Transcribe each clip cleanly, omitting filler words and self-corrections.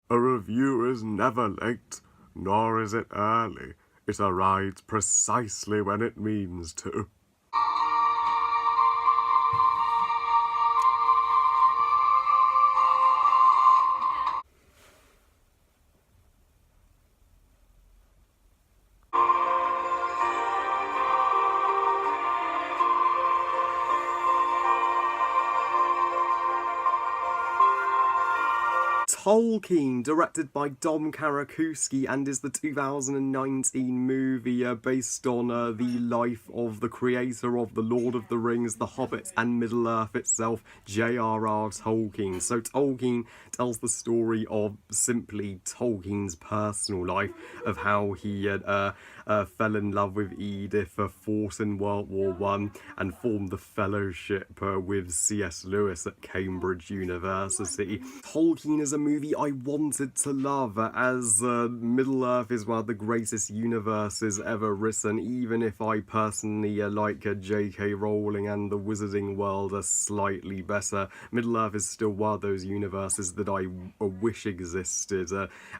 A review is never late, nor is it early. It arrives precisely when it means to. Tolkien, directed by Dom Karakuski, and is the 2019 movie based on the life of the creator of The Lord of the Rings, The Hobbit, and Middle-earth itself, J.R.R. Tolkien. So Tolkien tells the story of simply Tolkien's personal life, of how he fell in love with Edith, fought in World War One, and formed the fellowship with C.S. Lewis at Cambridge University. Tolkien is a movie I wanted to love, as Middle-earth is one of the greatest universes ever written, even if I personally like J.K. Rowling and the Wizarding World are slightly better. Middle-earth is still one of those universes that I wish existed,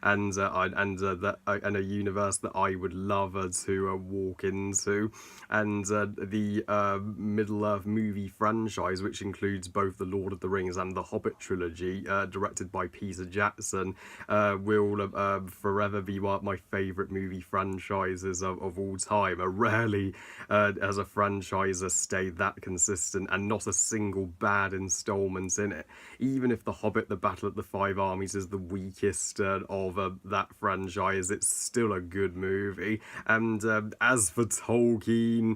and a universe that I would love to walk into. And the Middle-earth movie franchise, which includes both The Lord of the Rings and the Hobbit Trilogy, directed by Peter Jackson, will forever be one of my favourite movie franchises of all time. Rarely has a franchise stayed that consistent, and not a single bad installment in it. Even if The Hobbit, The Battle of the Five Armies is the weakest of that franchise, it's still a good movie. And as for Tolkien,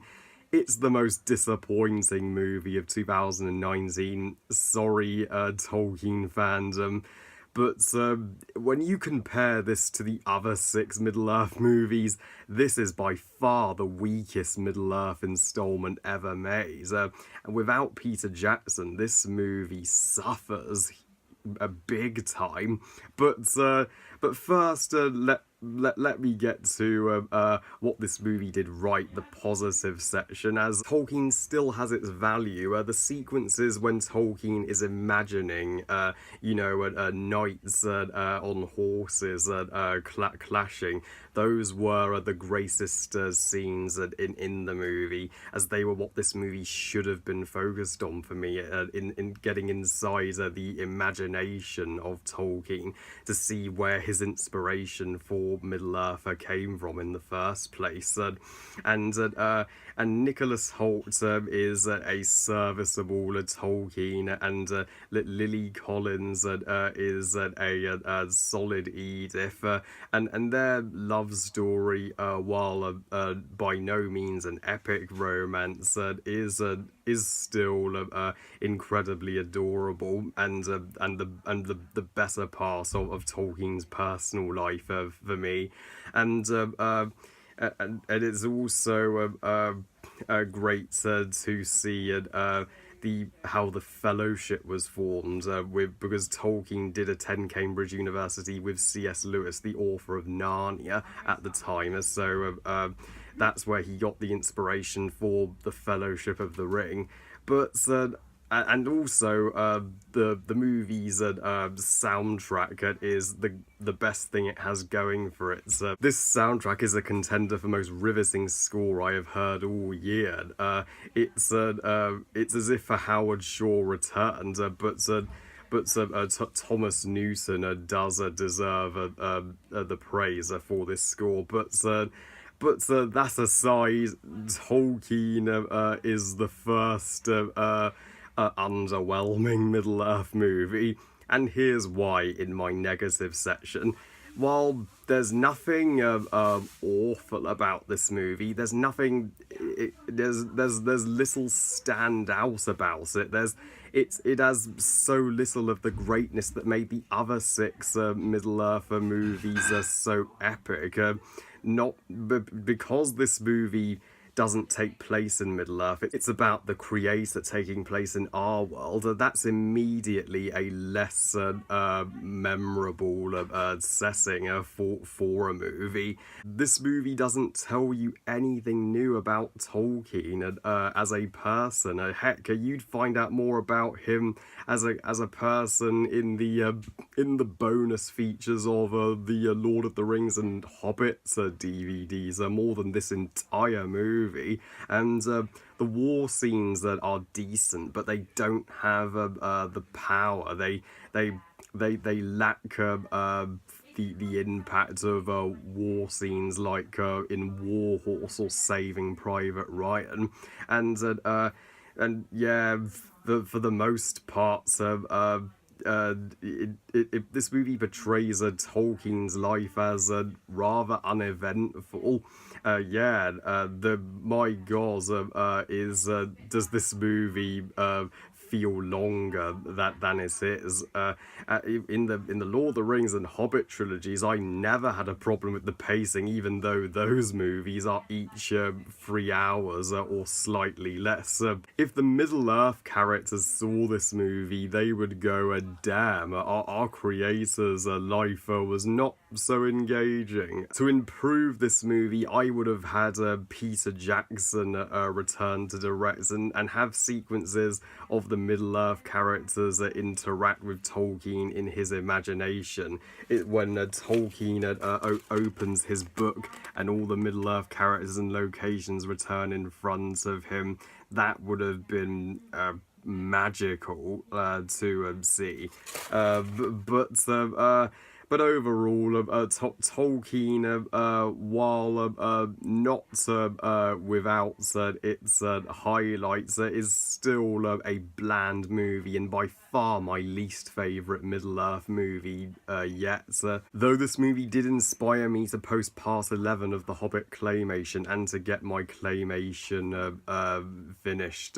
it's the most disappointing movie of 2019. Sorry, Tolkien fandom. But when you compare this to the other 6 Middle-earth movies, this is by far the weakest Middle-earth installment ever made. Without Peter Jackson, this movie suffers a big time. But first, let me get to what this movie did right, the positive section, as Tolkien still has its value. The sequences when Tolkien is imagining, knights on horses clashing, those were the greatest scenes in the movie, as they were what this movie should have been focused on for me, in getting inside the imagination of Tolkien to see where his inspiration for Middle-earth came from in the first place. And Nicholas Hoult is a serviceable Tolkien, and Lily Collins is a solid Edith, and their love story, while by no means an epic romance, is still incredibly adorable, and the better part of Tolkien's personal life for me. And it's also great to see how the fellowship was formed, because Tolkien did attend Cambridge University with C.S. Lewis, the author of Narnia, at the time. So that's where he got the inspiration for the Fellowship of the Ring. But and also the movie's soundtrack is the best thing it has going for it. This soundtrack is a contender for most riveting score I have heard all year. It's as if a Howard Shore returned, but Thomas Newton does deserve the praise for this score. But that aside, Tolkien is the first underwhelming Middle-earth movie, and here's why in my negative section. While there's nothing awful about this movie, there's nothing. There's little stand out about it. It has so little of the greatness that made the other 6 Middle-earth movies so epic. Not because this movie doesn't take place in Middle-earth. It's about the creator taking place in our world. That's immediately a less memorable setting for a movie. This movie doesn't tell you anything new about Tolkien as a person. Heck, you'd find out more about him as a person in the bonus features of the Lord of the Rings and Hobbit DVDs more than this entire movie. And the war scenes that are decent, but they don't have the power. They lack the impact of war scenes like in War Horse or Saving Private Ryan, and yeah, for the most part, this movie portrays Tolkien's life as rather uneventful. My God, does this movie feel longer than it is? In the Lord of the Rings and Hobbit trilogies, I never had a problem with the pacing, even though those movies are each 3 hours or slightly less. If the Middle-earth characters saw this movie, they would go, damn, our creator's life was not so engaging. To improve this movie, I would have had Peter Jackson return to direct and have sequences of the Middle-earth characters interact with Tolkien in his imagination. When Tolkien opens his book and all the Middle-earth characters and locations return in front of him, that would have been magical to see. But overall, Tolkien, while not without its highlights, is still a bland movie and by far my least favourite Middle-earth movie yet. Though this movie did inspire me to post part 11 of the Hobbit claymation and to get my claymation finished.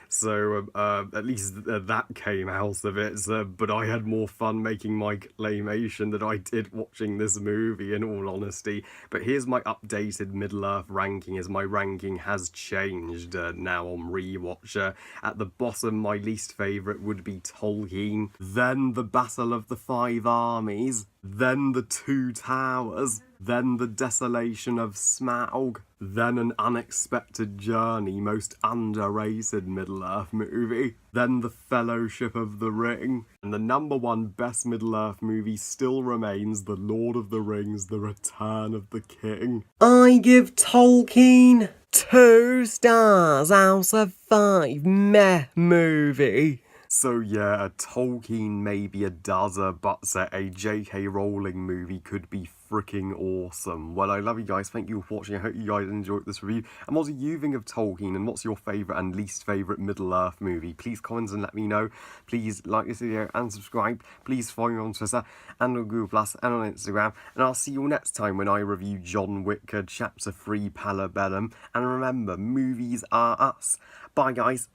So at least that came out of it, but I had more fun making my claymation than I did watching this movie, in all honesty. But here's my updated Middle-earth ranking, as my ranking has changed now on rewatch. At the bottom, my least favourite would be Tolkien, then the Battle of the Five Armies, then the Two Towers, then the Desolation of Smaug, then An Unexpected Journey, most underrated Middle-earth movie, then The Fellowship of the Ring, and the number one best Middle-earth movie still remains The Lord of the Rings, The Return of the King. I give Tolkien 2 stars out of 5, meh movie. So yeah, Tolkien maybe a dozer, but a J.K. Rowling movie could be freaking awesome. Well, I love you guys. Thank you for watching. I hope you guys enjoyed this review. And what do you think of Tolkien? And what's your favourite and least favourite Middle-earth movie? Please comment and let me know. Please like this video and subscribe. Please follow me on Twitter and on Google Plus and on Instagram. And I'll see you all next time when I review John Wick Chapter 3 Palabellum. And remember, movies are us. Bye, guys.